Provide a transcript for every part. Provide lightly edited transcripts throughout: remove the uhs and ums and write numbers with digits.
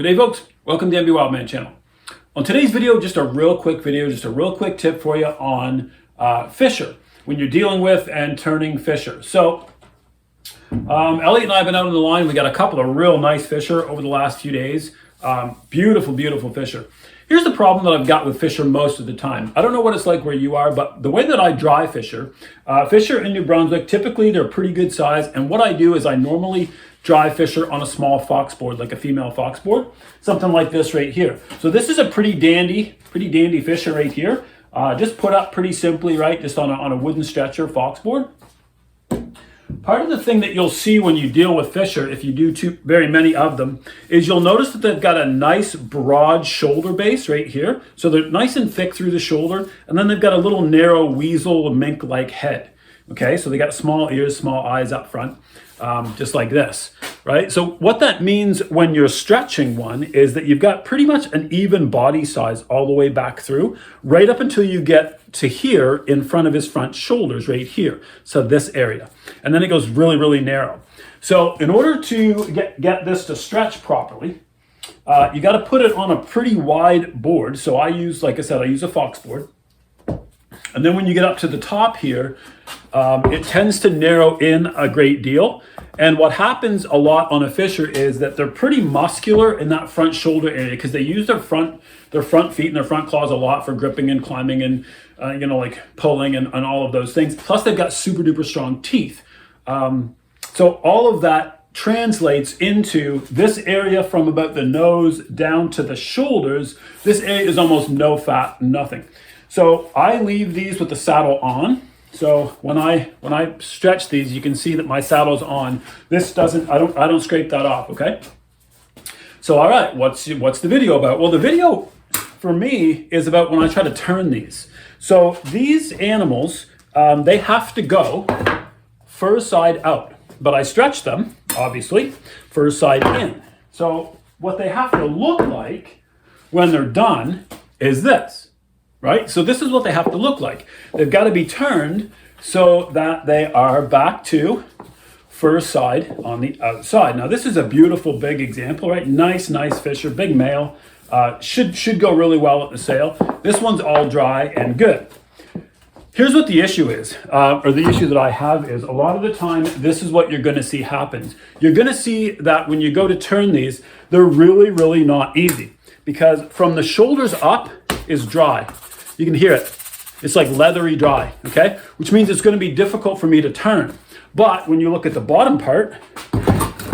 Well, good day, folks. Welcome to the MB Wildman channel. On today's video, just a real quick video, just a real quick tip for you on Fisher when you're dealing with and turning Fisher. So Elliot and I have been out on the line. We got a couple of real nice Fisher over the last few days. Beautiful, beautiful Fisher. Here's the problem that I've got with Fisher most of the time. I don't know what it's like where you are, but the way that I dry Fisher, Fisher in New Brunswick, typically they're pretty good size. And what I do is I normally dry Fisher on a small fox board, like a female fox board, something like this right here. So this is a pretty dandy Fisher right here. Just put up pretty simply, right? Just on a wooden stretcher fox board. Part of the thing that you'll see when you deal with Fisher, if you do very many of them, is you'll notice that they've got a nice broad shoulder base right here. So they're nice and thick through the shoulder, and then they've got a little narrow weasel mink-like head. Okay, so they got small ears, small eyes up front, just like this, right? So what that means when you're stretching one is that you've got pretty much an even body size all the way back through, right up until you get to here in front of his front shoulders, right here. So this area. And then it goes really, really narrow. So in order to get this to stretch properly, you got to put it on a pretty wide board. So I use, like I said, I use a fox board. And then when you get up to the top here, it tends to narrow in a great deal. And what happens a lot on a Fisher is that they're pretty muscular in that front shoulder area because they use their front feet and their front claws a lot for gripping and climbing and, like pulling and all of those things. Plus they've got super duper strong teeth. So all of that translates into this area from about the nose down to the shoulders. This area is almost no fat, nothing. So I leave these with the saddle on. So when I stretch these, you can see that my saddle's on. This doesn't, I don't scrape that off, okay? So all right, what's the video about? Well, the video for me is about when I try to turn these. So these animals, they have to go fur side out, but I stretch them, obviously, fur side in. So what they have to look like when they're done is this. Right? So this is what they have to look like. They've got to be turned so that they are back to fur side on the outside. Now this is a beautiful big example, right? Nice Fisher, big male. Should go really well at the sale. This one's all dry and good. Here's what the issue is, or the issue that I have is a lot of the time, this is what you're going to see happens. You're going to see that when you go to turn these, they're really, really not easy because from the shoulders up is dry. You can hear it. It's like leathery dry, okay? Which means it's going to be difficult for me to turn. But when you look at the bottom part,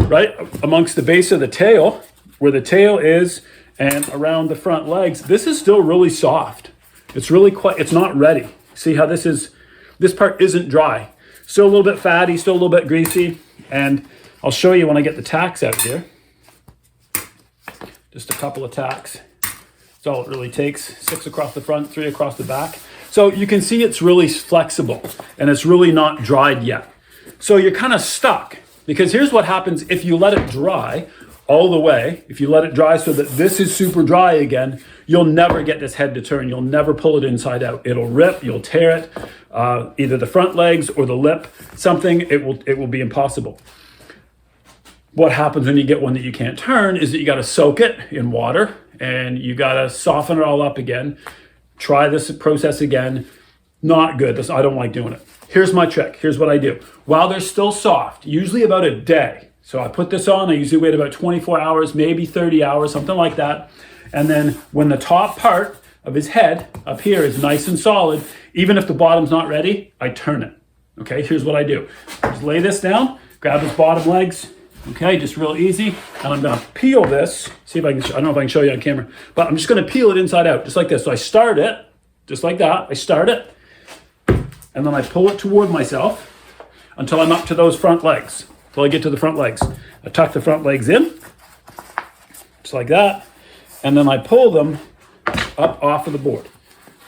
right, amongst the base of the tail, where the tail is and around the front legs, this is still really soft. It's really it's not ready. See how this part isn't dry. Still a little bit fatty, still a little bit greasy. And I'll show you when I get the tacks out here. Just a couple of tacks. That's all it really takes. 6 across the front, 3 across the back. So you can see it's really flexible and it's really not dried yet. So you're kind of stuck because here's what happens if you let it dry all the way. If you let it dry so that this is super dry again, you'll never get this head to turn. You'll never pull it inside out. It'll rip, you'll tear it, either the front legs or the lip, something, it will be impossible. What happens when you get one that you can't turn is that you got to soak it in water and you got to soften it all up again. Try this process again. Not good. I don't like doing it. Here's my trick. Here's what I do. While they're still soft, usually about a day. So I put this on. I usually wait about 24 hours, maybe 30 hours, something like that. And then when the top part of his head up here is nice and solid, even if the bottom's not ready, I turn it. Okay, here's what I do. Just lay this down, grab his bottom legs. Okay, just real easy. And I'm gonna peel this. See if I can, I don't know if I can show you on camera, but I'm just gonna peel it inside out, just like this. So I start it, just like that. I start it, and then I pull it toward myself until I'm up to those front legs, until I get to the front legs. I tuck the front legs in, just like that. And then I pull them up off of the board.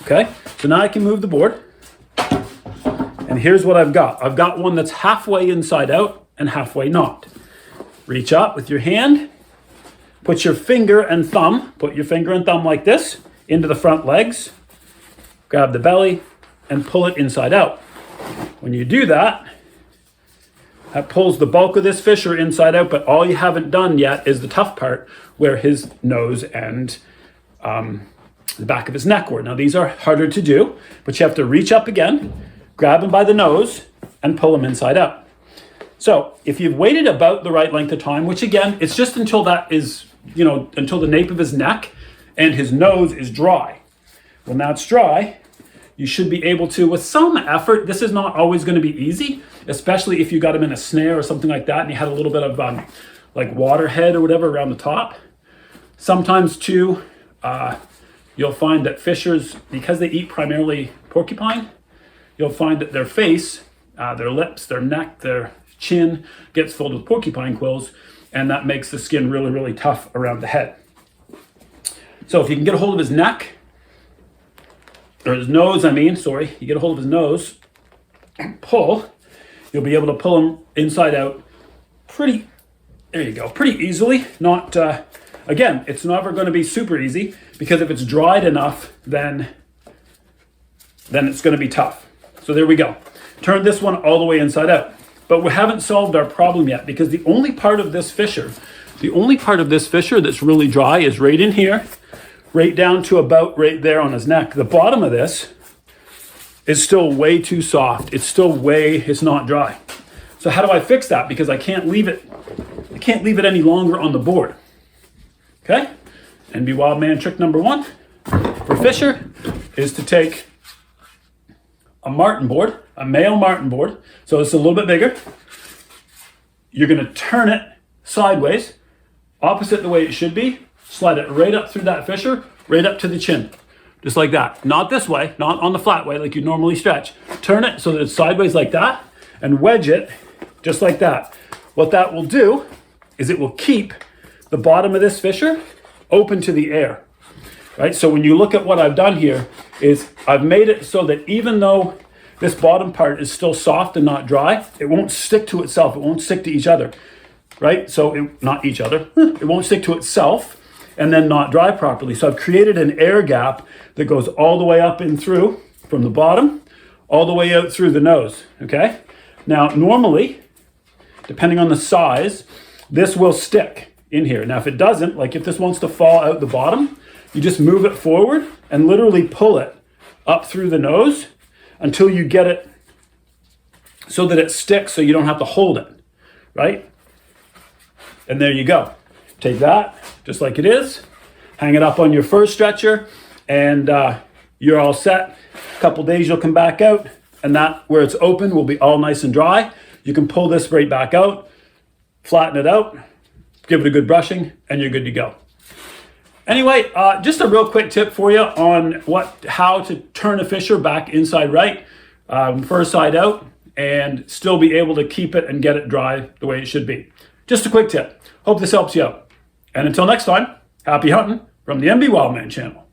Okay, so now I can move the board. And here's what I've got. I've got one that's halfway inside out and halfway not. Reach up with your hand, put your finger and thumb like this into the front legs, grab the belly and pull it inside out. When you do that, That pulls the bulk of this fisher inside out, but all you haven't done yet is the tough part where his nose and the back of his neck were. Now these are harder to do, but you have to reach up again, grab him by the nose, and pull him inside out. So if you've waited about the right length of time, which again, it's just until that is, until the nape of his neck and his nose is dry. When that's dry, you should be able to, with some effort, this is not always going to be easy, especially if you got him in a snare or something like that and you had a little bit of like water head or whatever around the top. Sometimes too, you'll find that fishers, because they eat primarily porcupine, you'll find that their face, their lips, their neck, their chin gets filled with porcupine quills, and that makes the skin really, really tough around the head. So if you can get a hold of his neck, or his nose, you get a hold of his nose and pull, you'll be able to pull him inside out pretty easily. Not, again, it's never going to be super easy, because if it's dried enough, then it's going to be tough. So there we go. Turn this one all the way inside out. But we haven't solved our problem yet, because the only part of this fisher that's really dry is right in here, right down to about right there on his neck. The bottom of this is still way too soft. It's not dry. So how do I fix that? Because I can't leave it any longer on the board. Okay? NB Wild Man trick number 1 for Fisher is to take a martin board, a male martin board. So it's a little bit bigger. You're going to turn it sideways, opposite the way it should be. Slide it right up through that fisher, right up to the chin. Just like that. Not this way, not on the flat way like you normally stretch. Turn it so that it's sideways like that, and wedge it just like that. What that will do is it will keep the bottom of this fisher open to the air. Right? So when you look at what I've done here, is I've made it so that even though this bottom part is still soft and not dry, it won't stick to itself. It won't stick to each other. Right? So not each other. It won't stick to itself and then not dry properly. So I've created an air gap that goes all the way up and through from the bottom, all the way out through the nose, okay? Now, normally, depending on the size, this will stick in here. Now, if it doesn't, like if this wants to fall out the bottom, you just move it forward and literally pull it up through the nose until you get it so that it sticks so you don't have to hold it, right? And there you go. Take that, just like it is, hang it up on your fur stretcher, and you're all set. A couple days you'll come back out, and that, where it's open, will be all nice and dry. You can pull this right back out, flatten it out, give it a good brushing, and you're good to go. Anyway, just a real quick tip for you on how to turn a fisher back inside right, fur side out, and still be able to keep it and get it dry the way it should be. Just a quick tip. Hope this helps you out. And until next time, happy hunting from the NB Wildman channel.